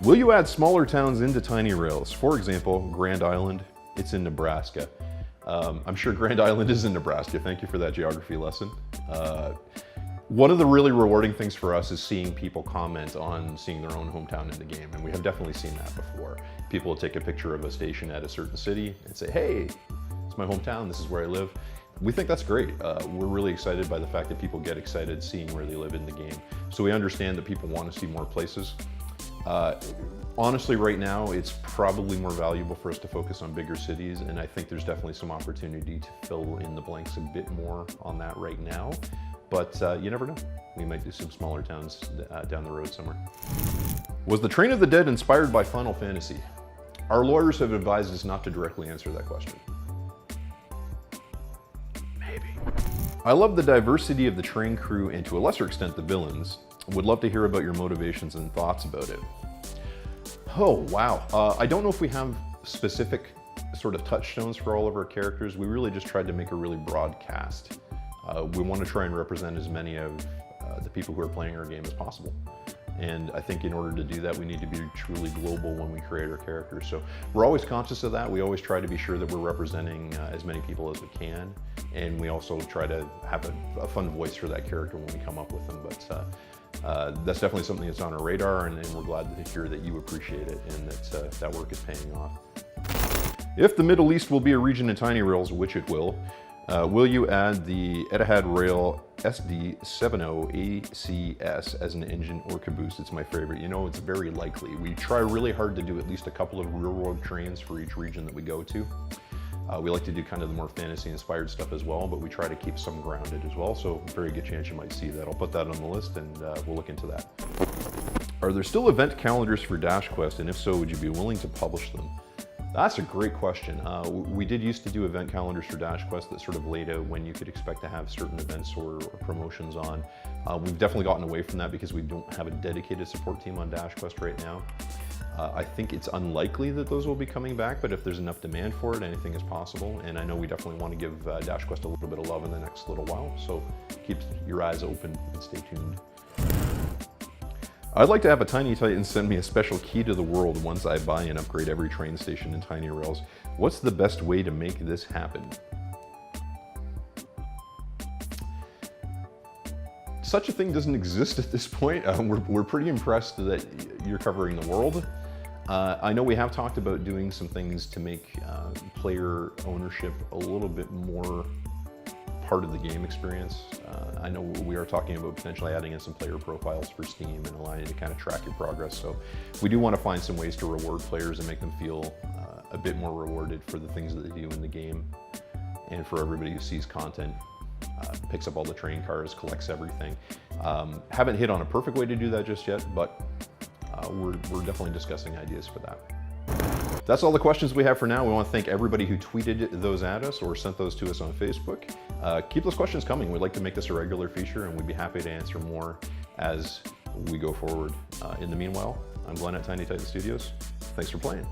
Will you add smaller towns into Tiny Rails? For example, Grand Island, it's in Nebraska. I'm sure Grand Island is in Nebraska. Thank you for that geography lesson. One of the really rewarding things for us is seeing people comment on seeing their own hometown in the game, and we have definitely seen that before. People will take a picture of a station at a certain city and say, hey, it's my hometown, this is where I live. We think that's great. We're really excited by the fact that people get excited seeing where they live in the game. So we understand that people want to see more places. Honestly, right now, it's probably more valuable for us to focus on bigger cities, and I think there's definitely some opportunity to fill in the blanks a bit more on that right now. But you never know. We might do some smaller towns down the road somewhere. Was the Train of the Dead inspired by Final Fantasy? Our lawyers have advised us not to directly answer that question. Maybe. I love the diversity of the train crew and to a lesser extent the villains. Would love to hear about your motivations and thoughts about it. Oh, wow. I don't know if we have specific sort of touchstones for all of our characters. We really just tried to make a really broad cast. We want to try and represent as many of the people who are playing our game as possible. And I think in order to do that, we need to be truly global when we create our characters. So we're always conscious of that. We always try to be sure that we're representing as many people as we can. And we also try to have a fun voice for that character when we come up with them. But that's definitely something that's on our radar, and we're glad to hear that you appreciate it and that that work is paying off. If the Middle East will be a region in Tiny Rails, which it will you add the Etihad Rail SD70 ACS as an engine or caboose? It's my favorite. You know, it's very likely. We try really hard to do at least a couple of railroad trains for each region that we go to. We like to do kind of the more fantasy-inspired stuff as well, but we try to keep some grounded as well, so very good chance you might see that. I'll put that on the list, and we'll look into that. Are there still event calendars for Dash Quest, and if so, would you be willing to publish them? That's a great question. We did used to do event calendars for Dash Quest that sort of laid out when you could expect to have certain events or promotions on. We've definitely gotten away from that because we don't have a dedicated support team on Dash Quest right now. I think it's unlikely that those will be coming back, but if there's enough demand for it, anything is possible. And I know we definitely want to give Dash Quest a little bit of love in the next little while, so keep your eyes open and stay tuned. I'd like to have a Tiny Titan send me a special key to the world once I buy and upgrade every train station in Tiny Rails. What's the best way to make this happen? Such a thing doesn't exist at this point. We're pretty impressed that you're covering the world. I know we have talked about doing some things to make player ownership a little bit more part of the game experience. I know we are talking about potentially adding in some player profiles for Steam and allowing you to kind of track your progress. So we do want to find some ways to reward players and make them feel a bit more rewarded for the things that they do in the game, and for everybody who sees content, picks up all the train cars, collects everything. Haven't hit on a perfect way to do that just yet, but we're definitely discussing ideas for that. That's all the questions we have for now. We want to thank everybody who tweeted those at us or sent those to us on Facebook. Keep those questions coming. We'd like to make this a regular feature, and we'd be happy to answer more as we go forward. In the meanwhile, I'm Glenn at Tiny Titan Studios. Thanks for playing.